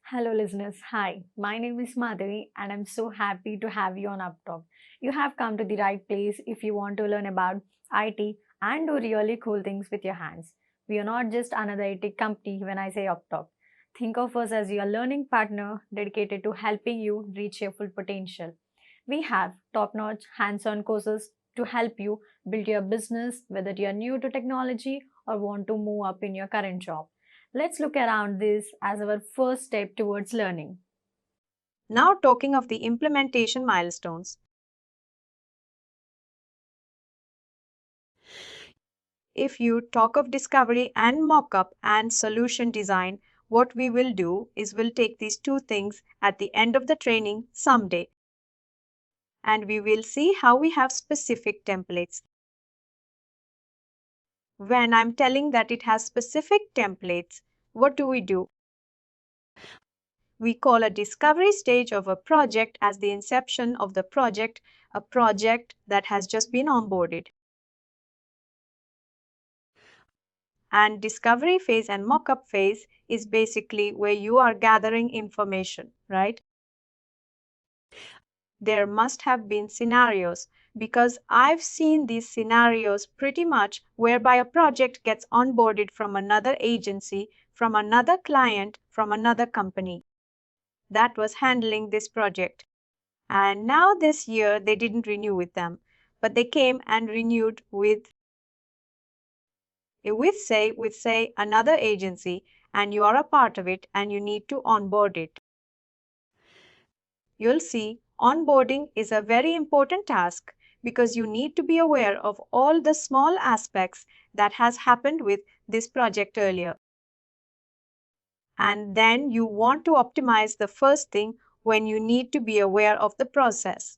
Hello, listeners. Hi, my name is Madhavi, and I'm so happy to have you on UppTalk. You have come to the right place if you want to learn about IT and do really cool things with your hands. We are not just another IT company when I say UppTalk. Think of us as your learning partner dedicated to helping you reach your full potential. We have top notch hands on courses to help you build your business, whether you're new to technology or want to move up in your current job. Let's look around this as our first step towards learning. Now, talking of the implementation milestones. If you talk of discovery and mock-up and solution design, what we will do is we'll take these two things at the end of the training someday, and we will see how we have specific templates. When I'm telling that it has specific templates, what do? We call a discovery stage of a project as the inception of the project, a project that has just been onboarded. And discovery phase and mock-up phase is basically where you are gathering information, right? There must have been scenarios because I've seen these scenarios pretty much whereby a project gets onboarded from another agency, from another client, from another company that was handling this project. And now this year they didn't renew with them, but they came and renewed with say another agency, and you are a part of it and you need to onboard it. You'll see onboarding is a very important task because you need to be aware of all the small aspects that has happened with this project earlier. And then you want to optimize the first thing when you need to be aware of the process.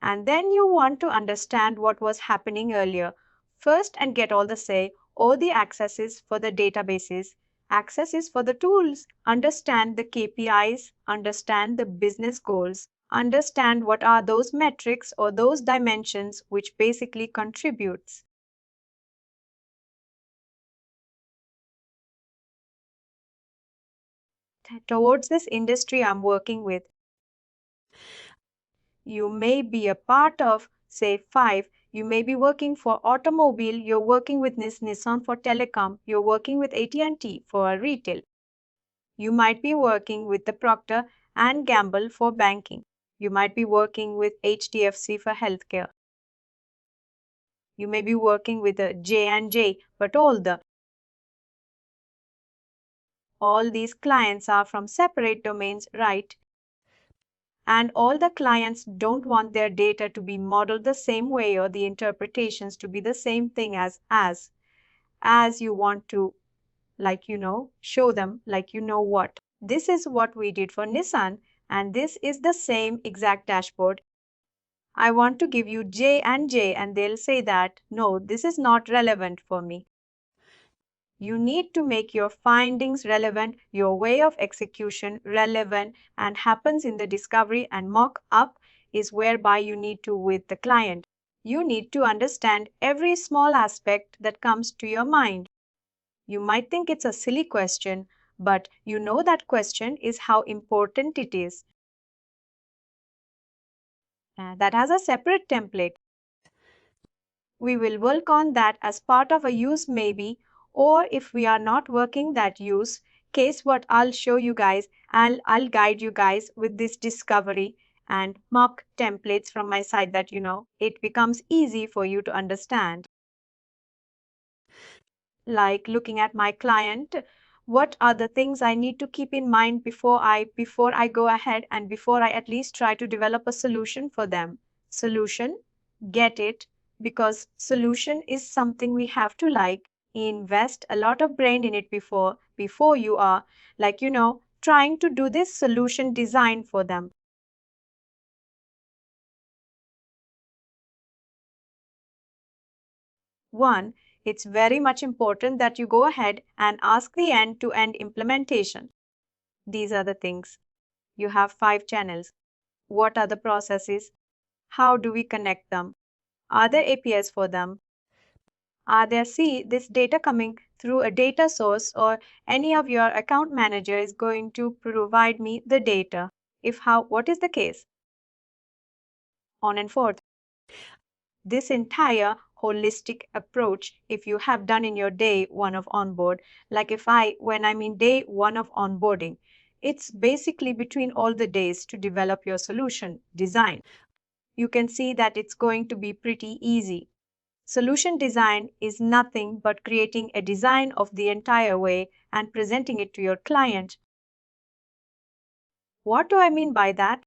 And then you want to understand what was happening earlier first and get all the say, all the accesses for the databases, accesses for the tools, understand the KPIs, understand the business goals, understand what are those metrics or those dimensions which basically contributes towards this industry I'm working with. You may be a part of, say, five. You may be working for automobile, you're working with Nissan for telecom, you're working with AT&T for retail. You might be working with the Procter and Gamble for banking. You might be working with HDFC for healthcare. You may be working with a J&J, but all these clients are from separate domains, right? And all the clients don't want their data to be modeled the same way or the interpretations to be the same thing as you want to, show them, what. This is what we did for Nissan, and this is the same exact dashboard. I want to give you J, and they'll say that, no, this is not relevant for me. You need to make your findings relevant, your way of execution relevant, and happens in the discovery and mock up is whereby you need to with the client. You need to understand every small aspect that comes to your mind. You might think it's a silly question, but you know that question is how important it is. That has a separate template. We will work on that as part of a use maybe, or if we are not working that use case, what I'll show you guys, I'll guide you guys with this discovery and mock templates from my side that it becomes easy for you to understand. Like looking at my client, what are the things I need to keep in mind before I go ahead and before I at least try to develop a solution for them. Solution, get it, because solution is something we have to invest a lot of brain in it before you are trying to do this solution design for them. One, it's very much important that you go ahead and ask the end-to-end implementation. These are the things. You have 5 channels. What are the processes? How do we connect them? Are there APIs for them? See this data coming through a data source, or any of your account manager is going to provide me the data. If how, what is the case? On and forth. This entire holistic approach, if you have done in your day one of onboard, like when I'm in day one of onboarding, it's basically between all the days to develop your solution design. You can see that it's going to be pretty easy. Solution design is nothing but creating a design of the entire way and presenting it to your client. What do I mean by that?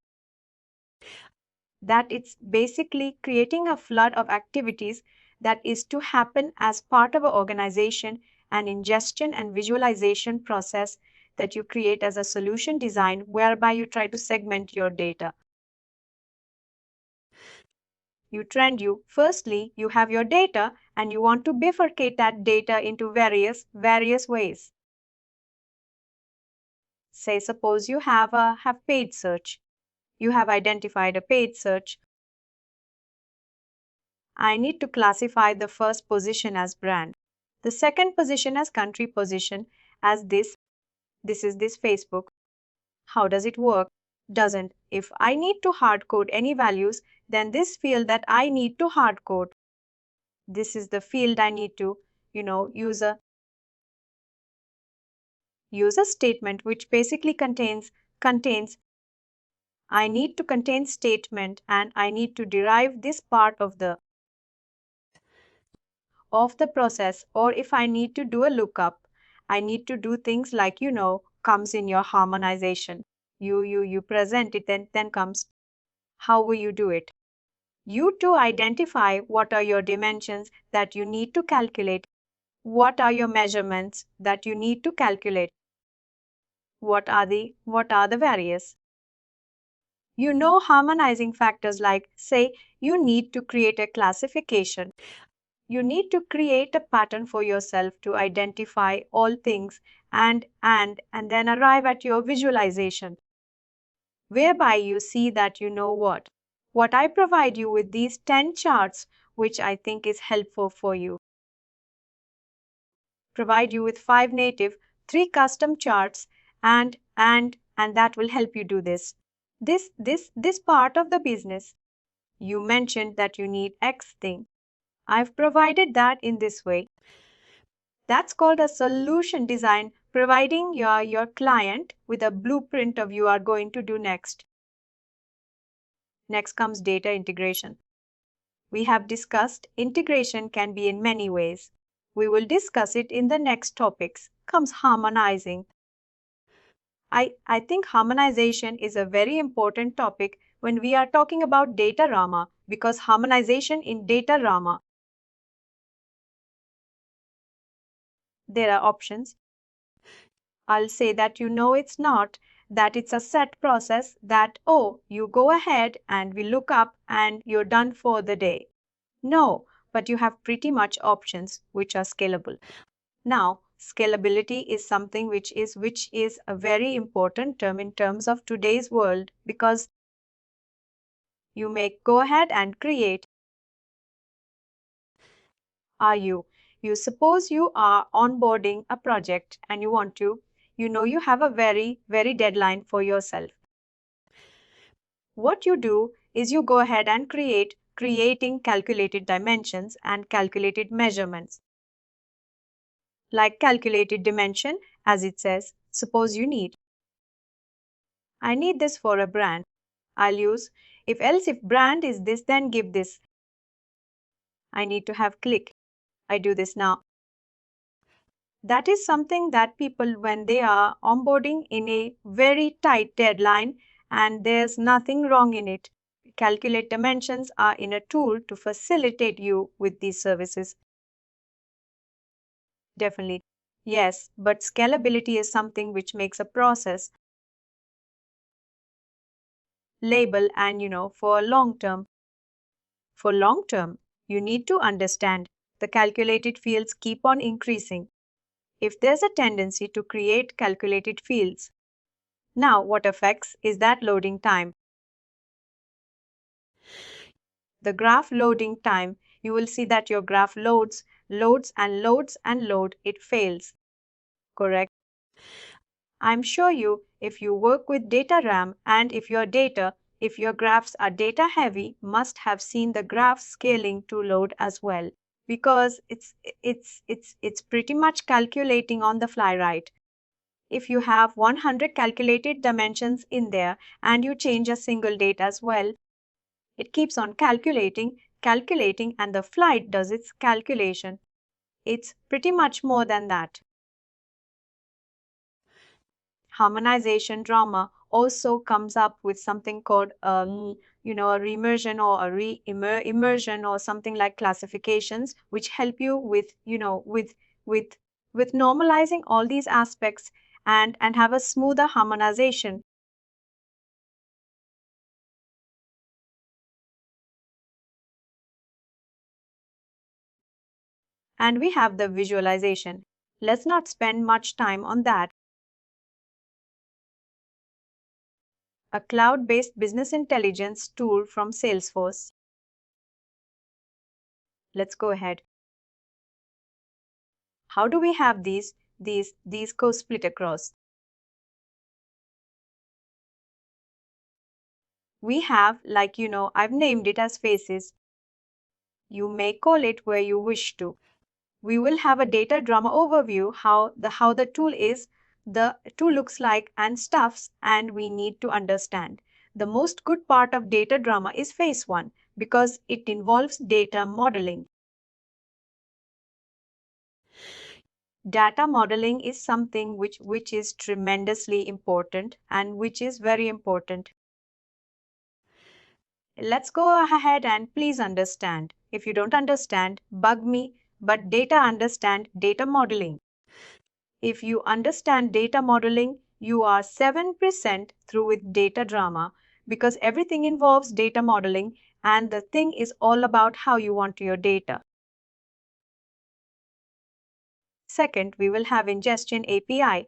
That it's basically creating a flood of activities that is to happen as part of an organization, an ingestion and visualization process that you create as a solution design, whereby you try to segment your data. Firstly, you have your data and you want to bifurcate that data into various ways. Say suppose you have paid search. You have identified a paid search. I need to classify the first position as brand, the second position as country position, as this is this Facebook. How does it work? Doesn't. If I need to hard code any values, then this field that I need to hard code, this is the field I need to, use a statement which basically contains I need to contain statement, and I need to derive this part of the process. Or if I need to do a lookup, I need to do things like, comes in your harmonization. You present it, then comes how will you do it. You to identify what are your dimensions that you need to calculate, what are your measurements that you need to calculate, what are the various. Harmonizing factors, like say you need to create a classification. You need to create a pattern for yourself to identify all things, and then arrive at your visualization, whereby you see that what I provide you with these 10 charts, which I think is helpful for you. Provide you with 5 native, 3 custom charts, and that will help you do this. This part of the business. You mentioned that you need X thing. I've provided that in this way. That's called a solution design, providing your client with a blueprint of you are going to do next. Next comes data integration. We have discussed integration can be in many ways. We will discuss it in the next topics. Comes harmonizing. I think harmonization is a very important topic when we are talking about Datorama, because harmonization in Datorama, there are options. I'll say that it's not, that it's a set process that, oh, you go ahead and we look up and you're done for the day. No, but you have pretty much options which are scalable. Now, scalability is something which is a very important term in terms of today's world, because you may go ahead and create. You suppose you are onboarding a project and you want to, you have a very deadline for yourself. What you do is you go ahead and creating calculated dimensions and calculated measurements. Like calculated dimension, as it says, suppose I need this for a brand. I'll use if brand is this, then give this. I need to have click. I do this now. That is something that people, when they are onboarding in a very tight deadline and there's nothing wrong in it, calculate dimensions are in a tool to facilitate you with these services. Definitely. Yes, but scalability is something which makes a process label, and for long term. For long term, you need to understand the calculated fields keep on increasing. If there's a tendency to create calculated fields, now what affects is that loading time. The graph loading time, you will see that your graph loads loads and loads and load, it fails. Correct? I'm sure if you work with Datorama and if your graphs are data heavy, must have seen the graph scaling to load as well. Because it's pretty much calculating on the fly, right? If you have 100 calculated dimensions in there and you change a single date as well, it keeps on calculating, and the flight does its calculation. It's pretty much more than that. Harmonization drama also comes up with something called a reimmersion or a re-immersion or something like classifications, which help you with with normalizing all these aspects and have a smoother harmonization. And we have the visualization. Let's not spend much time on that. A cloud-based business intelligence tool from Salesforce. Let's go ahead. How do we have these co-split across? We have, like I've named it as phases. You may call it where you wish to. We will have a Datorama overview, how the tool looks like and stuffs, and we need to understand. The most good part of Datorama is phase 1 because it involves data modeling. Data modeling is something which is tremendously important and which is very important. Let's go ahead and please understand. If you don't understand, bug me, but data understand data modeling. If you understand data modeling, you are 7% through with Datorama because everything involves data modeling and the thing is all about how you want your data. Second, we will have ingestion API,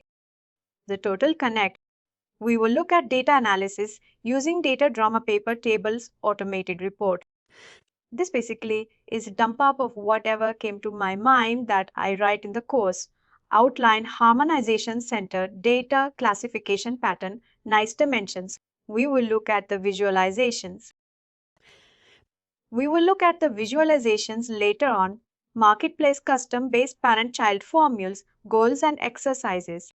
the total connect. We will look at data analysis using Datorama paper tables automated report. This basically is a dump up of whatever came to my mind that I write in the course. Outline harmonization center, data classification pattern, nice dimensions. We will look at the visualizations. We will look at the visualizations later on. Marketplace custom-based parent-child formulas, goals and exercises.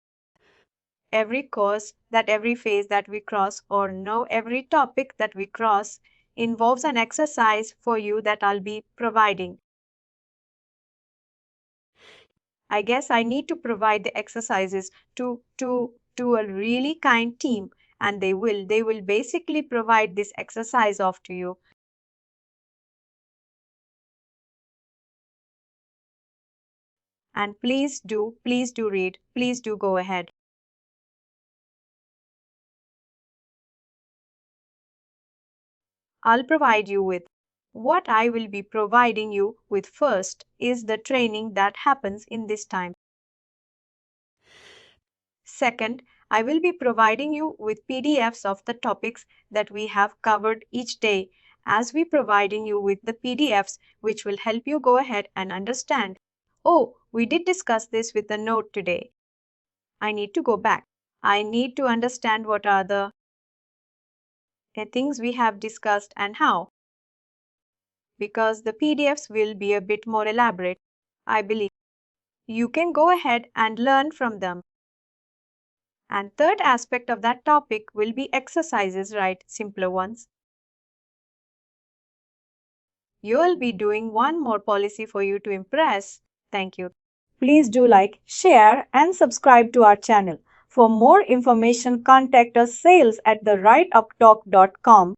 Every course, that every phase that we cross, or no, every topic that we cross involves an exercise for you that I'll be providing. I guess I need to provide the exercises to a really kind team, and they will basically provide this exercise off to you. And please do read, please do go ahead. I'll provide you with. What I will be providing you with first is the training that happens in this time. Second, I will be providing you with PDFs of the topics that we have covered each day, as we providing you with the PDFs which will help you go ahead and understand. Oh, we did discuss this with the note today. I need to go back. I need to understand what are the things we have discussed and how. Because the PDFs will be a bit more elaborate, I believe. You can go ahead and learn from them. And third aspect of that topic will be exercises, right? Simpler ones. You'll be doing one more policy for you to impress. Thank you. Please do like, share, and subscribe to our channel. For more information, contact us sales@therightuptalk.com.